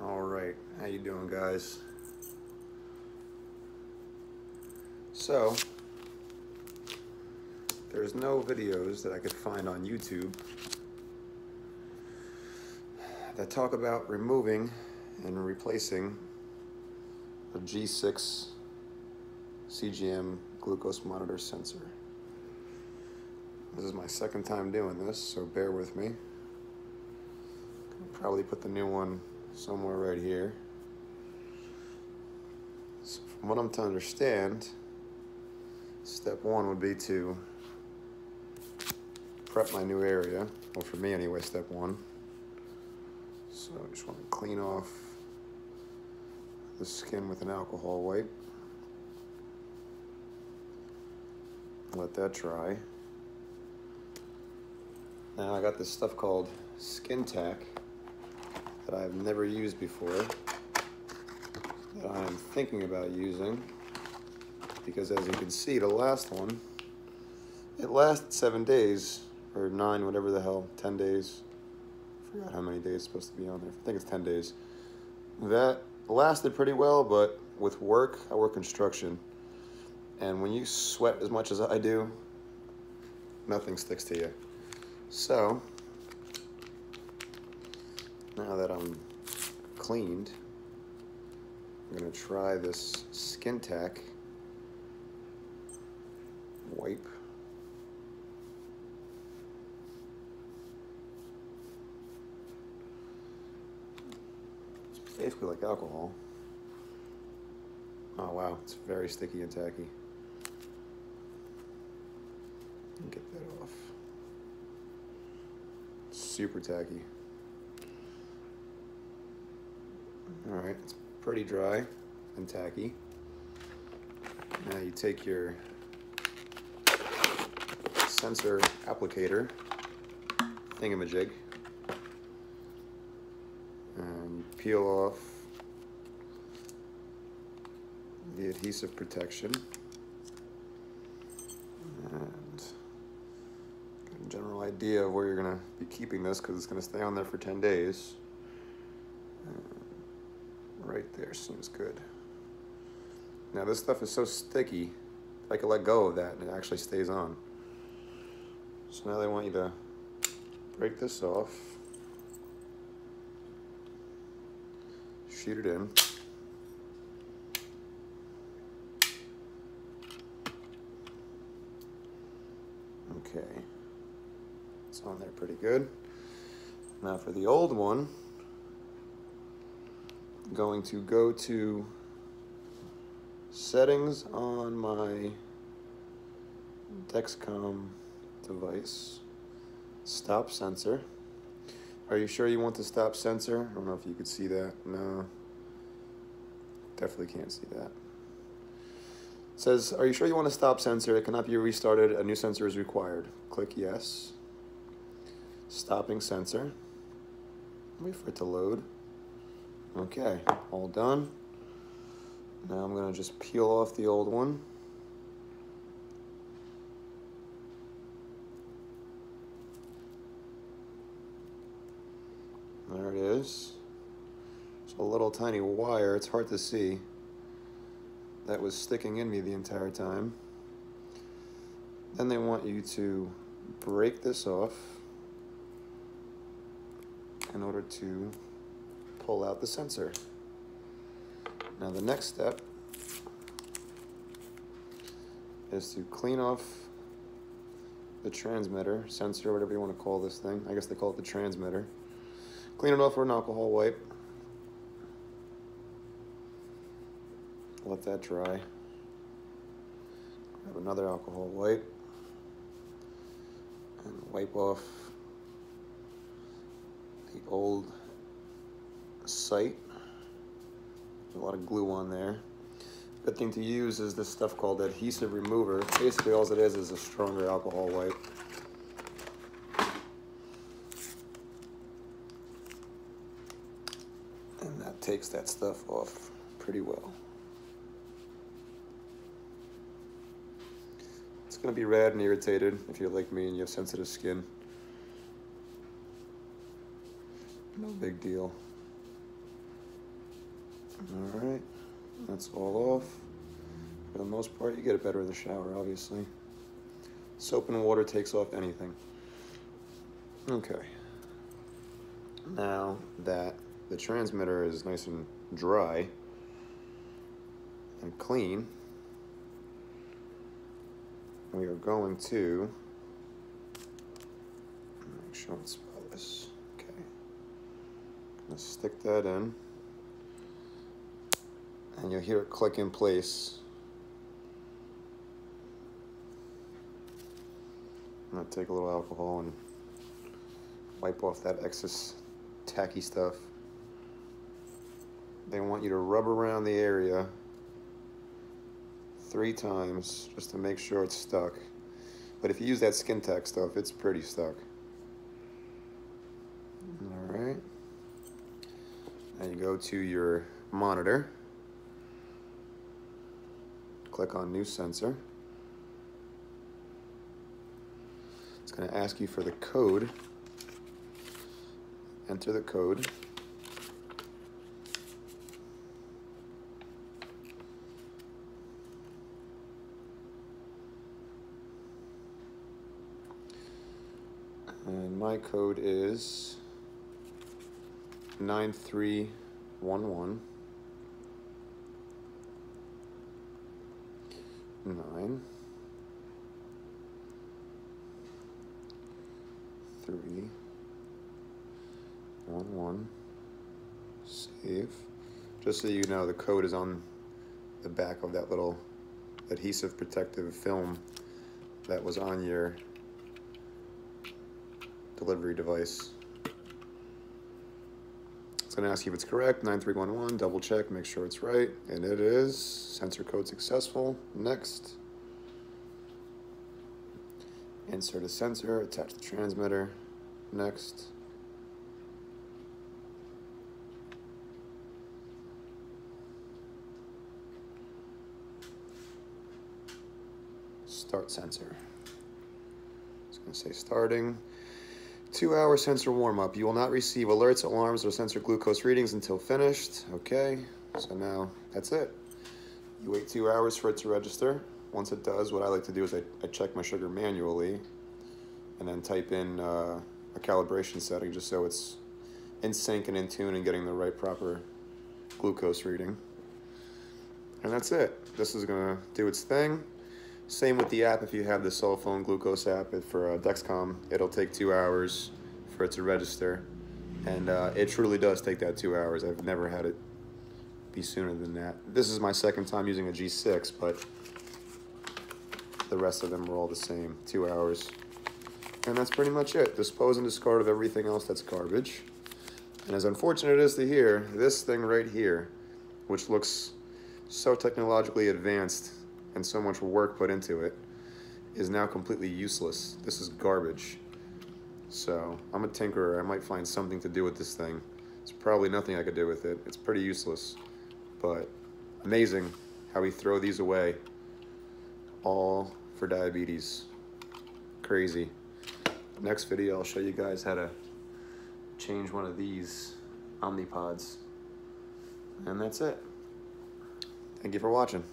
All right, how you doing, guys? So, there's no videos that I could find on YouTube that talk about removing and replacing a G6 CGM glucose monitor sensor. This is my second time doing this, so bear with me. I'll probably put the new one somewhere right here. So from what I'm to understand, step one would be to prep my new area. Well, for me anyway, step one. So I just want to clean off the skin with an alcohol wipe. Let that dry. Now I got this stuff called skin tack that I've never used before, that I'm thinking about using, because as you can see, the last one, it lasted 7 days, or 9, whatever the hell, 10 days. I forgot how many days it's supposed to be on there. I think it's 10 days. That lasted pretty well, but with work, I work construction, and when you sweat as much as I do, nothing sticks to you. So, now that I'm cleaned, I'm going to try this skin tack wipe. It's basically like alcohol. Oh wow, it's very sticky and tacky. Get that off. Super tacky. Alright, it's pretty dry and tacky. Now you take your sensor applicator, thingamajig, and you peel off the adhesive protection and get a general idea of where you're going to be keeping this, because it's going to stay on there for 10 days. Right there seems good. Now this stuff is so sticky, I can let go of that and it actually stays on. So now they want you to break this off, shoot it in. Okay, it's on there pretty good. Now for the old one, I'm going to go to settings on my Dexcom device, stop sensor. Are you sure you want the stop sensor? I don't know if you could see that. No, definitely can't see that. It says, are you sure you want a stop sensor? It cannot be restarted. A new sensor is required. Click yes. Stopping sensor. Wait for it to load. Okay, all done. Now I'm going to just peel off the old one. There it is. It's a little tiny wire, it's hard to see. That was sticking in me the entire time. Then they want you to break this off in order to pull out the sensor. Now the next step is to clean off the transmitter, sensor, whatever you want to call this thing. I guess they call it the transmitter. Clean it off with an alcohol wipe. Let that dry. Grab another alcohol wipe and wipe off the old sight. There's a lot of glue on there. Good thing to use is this stuff called adhesive remover. Basically all it is a stronger alcohol wipe. And that takes that stuff off pretty well. It's going to be red and irritated if you're like me and you have sensitive skin. No big deal. All right, that's all off. For the most part, you get it better in the shower, obviously. Soap and water takes off anything. Okay. Now that the transmitter is nice and dry and clean, we are going to make sure I spell this. Okay. Gonna stick that in, and you'll hear it click in place. I'm gonna take a little alcohol and wipe off that excess tacky stuff. They want you to rub around the area 3 times just to make sure it's stuck. But if you use that skin tack stuff, it's pretty stuck. All right. Now you go to your monitor, click on new sensor. It's going to ask you for the code. Enter the code. And my code is 9311 9 3 1 1. Save. Just so you know, the code is on the back of that little adhesive protective film that was on your delivery device. It's going to ask you if it's correct. 9311. Double check, make sure it's right, and it is. Sensor code successful. Next. Insert a sensor, attach the transmitter. Next. Start sensor. It's going to say starting. 2-hour sensor warm-up. You will not receive alerts, alarms, or sensor glucose readings until finished. Okay, so now that's it. You wait 2 hours for it to register. Once it does, what I like to do is I check my sugar manually and then type in a calibration setting just so it's in sync and in tune and getting the right proper glucose reading. And that's it. This is going to do its thing. Same with the app. If you have the cell phone glucose app for Dexcom, it'll take 2 hours for it to register. And it truly does take that 2 hours. I've never had it be sooner than that. This is my second time using a G6, but the rest of them are all the same, 2 hours. And that's pretty much it. Dispose and discard of everything else that's garbage. And as unfortunate as to hear, this thing right here, which looks so technologically advanced and so much work put into it, is now completely useless. This is garbage. So I'm a tinkerer. I might find something to do with this thing. There's probably nothing I could do with it. It's pretty useless, but amazing how we throw these away all for diabetes. Crazy. Next video, I'll show you guys how to change one of these Omnipods. And that's it. Thank you for watching.